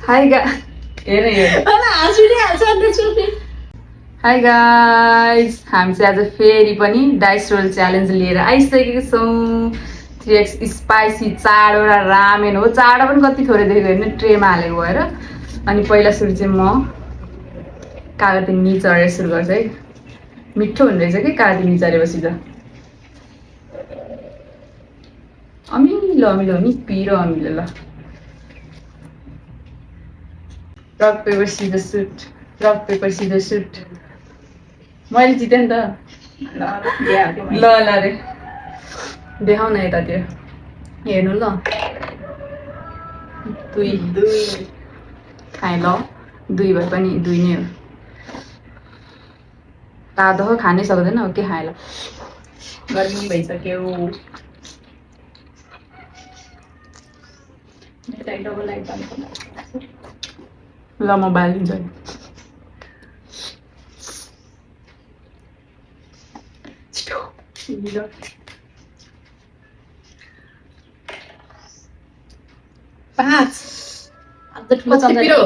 High guys, हामी चाहिँ आज फेरि पनि डाइस रोल च्यालेन्ज लिएर आइसकेको छौँ। 3x स्पाइसी चारवटा रामेन हो। चारवटा पनि कति थोरै देखेको हेर्नु, ट्रेमा हालेको भएर। अनि पहिला सुरु चाहिँ म कागती चढेर सुरु गर्छु है। मिठो हुने रहेछ कि कागती चढेपछि त अमिलो अमिलो हो नि, पिरो अमिलो। ल rock paper scissor shoot, rock paper scissor shoot. मैले जितेँ नि त। ल ल रे देखाउ न यतातिर हेर्नु ल। दुई खाएँ ल, दुई भए पनि दुई नै हो। तातो हो, खानै सक्दैन हो के खाएँ ल। गर्मी भइसक्यो। ल म बालिदिन्छु नि। पाँच ठुलो चम्चा हो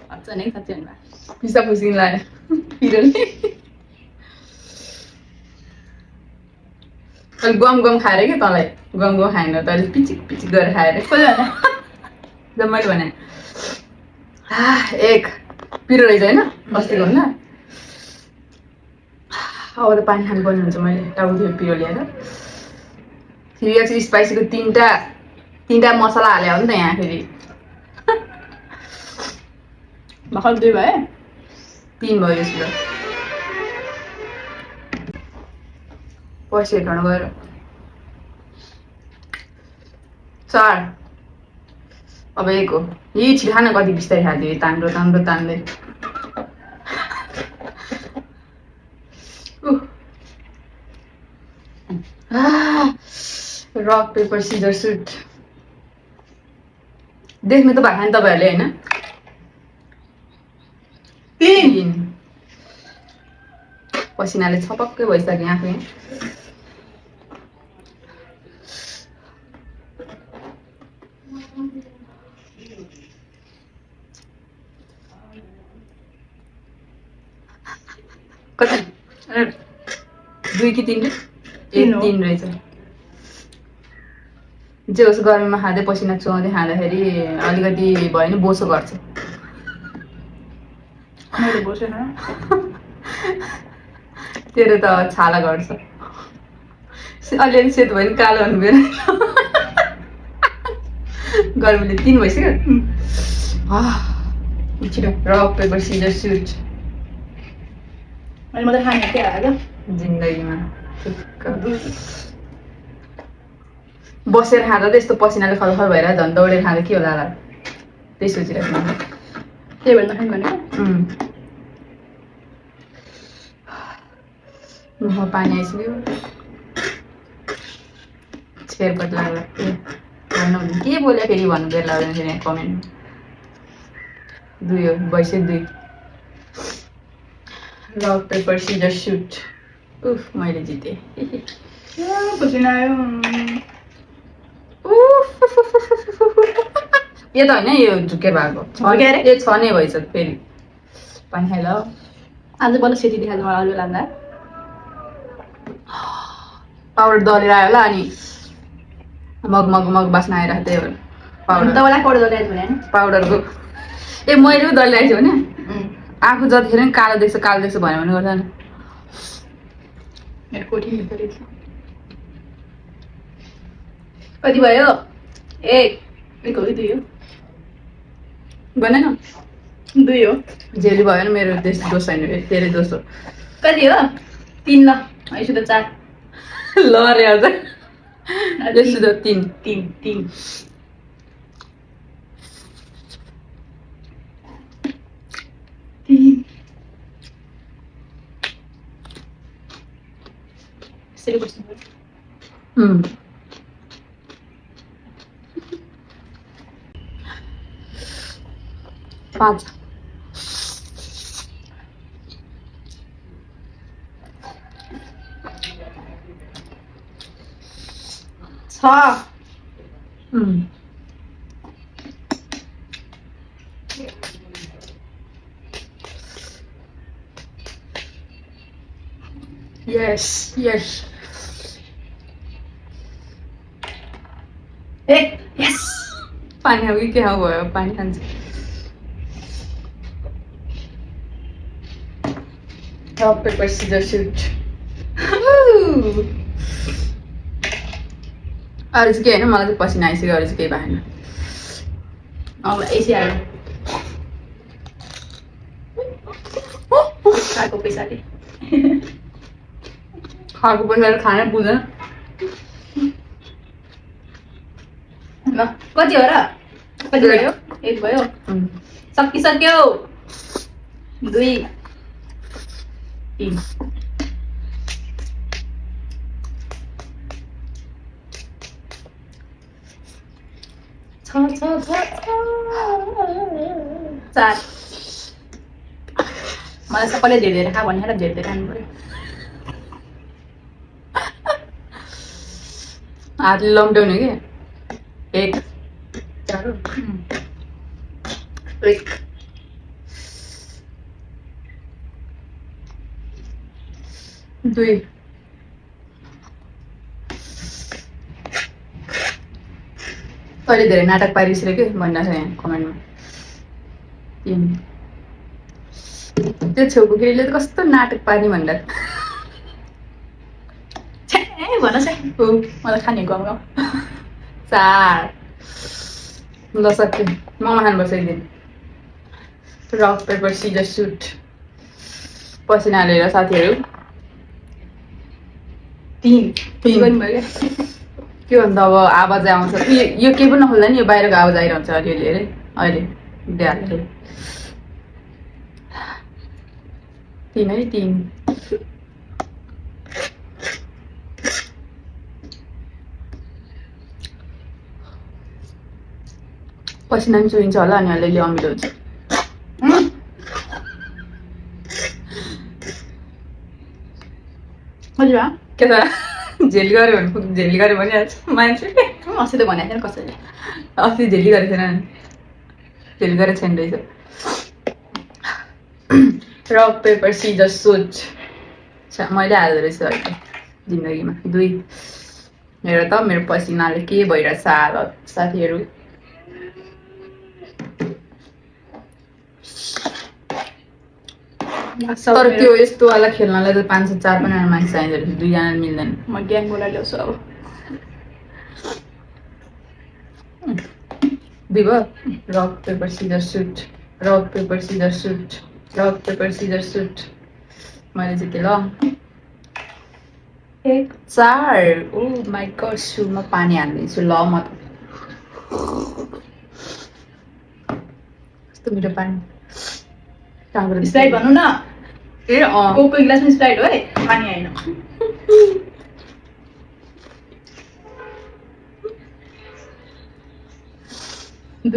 अच्छा नै साँच्चै भन्दा पिसा फुसिन लाग्यो पिरोले। अहिले गम गम खाएर क्या तँलाई गम गम खाएन त अहिले पिचिक पिचिक गरेर खाएर जब मैले भने एक पिरो रहेछ होइन अस्तिको भन्दा। अब त पानी खानुपर्ने हुन्छ। मैले टाउको पिरो ल्याएर 3x स्पाइसीको तिनवटा मसला हाल्यो हो नि त यहाँ फेरि। भर्खर दुई भयो, 3 भयो यसको। पैसा हेर्न गएर 4 अब 1 हो। यही छिटो खान कति बिस्तारै खाँदै ताम्रो ताम्रो तान्दै। रक पेपर सिजर सुट देख्नु त भएको नि तपाईँहरूले होइन। 3 पसिनाले छपक्कै भइसक्यो आफै। कति 2 कि 3 3 रहेछ। जे होस् गर्मीमा खाँदै पसिना चुहाउँदै खाँदाखेरि अलिकति भयो नि बोसो गर्छ। तेरो त छाला गर्छ। अलिअलि सेतो भयो नि कालो हुनु बेला गर्मीले 3 भइसक्यो। छिटो रक पेपर सिजर सुट। मैले मात्रै खाने के हाल्यो जिन्दगीमा बसेर खाँदा त यस्तो पसिनाले खलखल भएर झन् दौडेर खाँदा के होला त्यही सोचिरहेको। त्यही भएर नखाने भनेको। मुखमा पानी आइसक्यो। छेरपट लाग्ला के बोल्यो फेरि भन्नु बेर लाग्दैन फेरि यहाँ कमेन्टमा। 2 हो भइसक्यो 2। Rock paper scissor shoot. उफ मैले जितेँ। पसिना आयो। यो त होइन यो झुके भएको यो 6 नै भइसक्यो फेरि। पानी खाइ ल। आज बल्ल सेती देखाएको मलाई अलि लाग्दा पाउडर दलेर आयो होला अनि मग मग मग बास्न आइरहेको त्यही भएर पाउडरको ए मैले पो दलिरहेको छु भने आफू जतिखेर नि कालो देख्छ भन्यो भने गर्दैन। कति भयो? 1 हो कि 2 हो? भनेन 2 हो। जेली भयो नि मेरो दोष छैन तेरै दोष हो। कति हो? 3 ल यसो त 4 ल रे अझ यसो त 3 5 6 यस यस ए यस पानी खाऊ कि के खाऊ भयो पानी खान्छ रक पेपर सिजर सुट अरू चाहिँ के होइन मलाई चाहिँ पसिना आइसक्यो अरू चाहिँ केही भएन अब यसै हाल्नु खाएको पैसाले खाएको पैसाले खानै पुग्दैन ल कति हो र कति भयो एक भयो सकिसक्यो 2 3 4 मलाई सबैले धेरै धेरै खा भनेर धेरै धेरै खानु पर्यो हातले लम्ट्याउने कि 1 1 2 अहिले धेरै नाटक पारिसक्यो कि भनिरहेको छ यहाँ कमेन्टमा 3 त्यो छेउको केटीले त कस्तो नाटक पार्ने भनेर छे भन चाहिँ मलाई खाने गाउँ 4 ल सक्यो ममा खानुपर्छ एक दिन रक पेपर सिजर सुट पसिना हालेर साथीहरू 3 3 गर्नुभयो के भन्दा अब आवाज आउँछ यो केही पनि नखोल्दा नि यो बाहिरको आवाज आइरहन्छ अलिअलि अरे अहिले बिहाले 3 है 3 पसिना पनि चुहिन्छ होला अनि अलिअलि अमिलो हुन्छ हजुर के त झेल गऱ्यो भने झेल गऱ्यो भनिहाल्छ मान्छे अस्ति त भनेको थिएन कसैले अस्ति झेली गरेको थिएन नि झेल गरेको छैन रहेछ रक पेपर सिजर सुट मैले हाल्दो रहेछ अहिले जिन्दगीमा 2 हेर त मेरो पसिनाले के भइरहेछ हालत साथीहरू तर त्यो यस्तोवाला खेल्नलाई त 504 पनि मान्छे चाहिँदो रहेछ 2 जना मिल्दैन म ग्याङ बोलाएर ल्याउँछु अब 2 भयो rock paper scissor shoot rock paper scissor shoot rock paper scissor shoot मैले जितेँ ल 4 ओ माई गड सुमा पानी हालिदिन्छु ल म त कस्तो मिठो पानी स्प्राइट भन्नु न ए कोको गिलासमा स्प्राइट हो है पानी आएन 2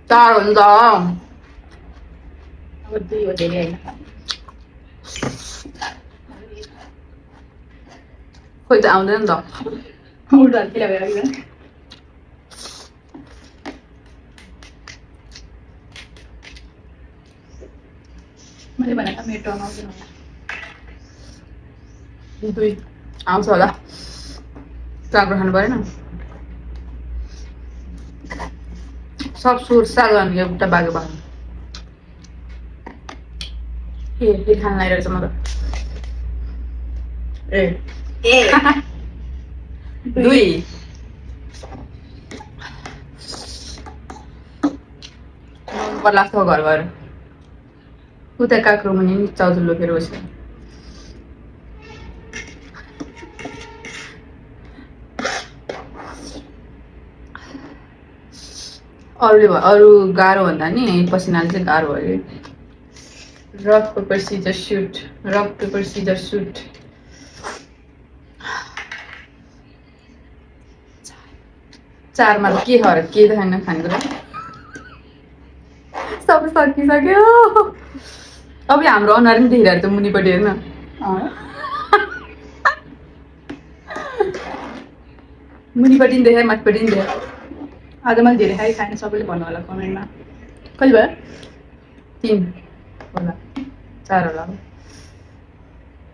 4 हुन्छ अब 2 हो धेरै होइन खोइ त आउँदैन नि त उल्टा किन भयो मैले भनेको मेरो टर्न आउँदैन होला 2 आउँछ होला चाम्रो खानु परेन सब सुरसार गर्ने एउटा बागे बाग्नु फेरि खान लागिरहेछ म त ए 2 पर्ला लाग्छ घर गएर उता काक्रो मुनि नि चाउचु लोकेर बस्यो अरू गाह्रो भन्दा नि पसिनाले चाहिँ गाह्रो भयो rock paper scissor shoot rock paper scissor shoot 4 मा के हो र के छैन खानेकुरा सब सकिसक्यो अब हाम्रो अनुहार पनि देखिरहेको छ मुनिपट्टि हेर्न मुनिपट्टि पनि देखाएँ माथिपट्टि पनि देखाएँ आज मैले धेरै खाइ खाने सबैले भन्नु होला कमेन्टमा कहिले भयो 3 होला चारवटा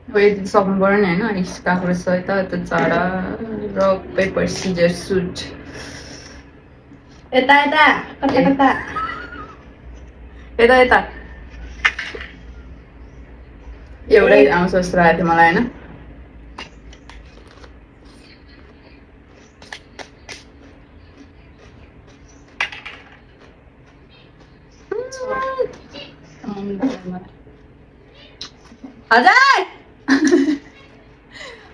अब यति सक्नु पऱ्यो नि होइन काँक्रो छ यता यता चाडा रक पेपर सिजर सुट यता यता कता कता यता यता एउटै आउँछ जस्तो लागेको थियो मलाई होइन हजुर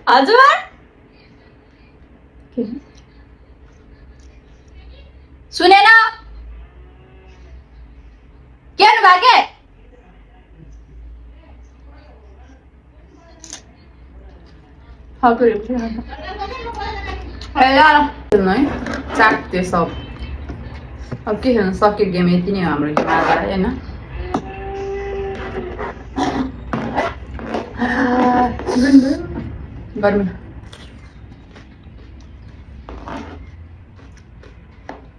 हजुर सुनेन के गर्नु भएको खेल्नु है चाट्यो सब अब के खेल्नु सक्यो गेम यति नै हो हाम्रो गेम आज होइन गर्मी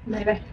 बाई बाई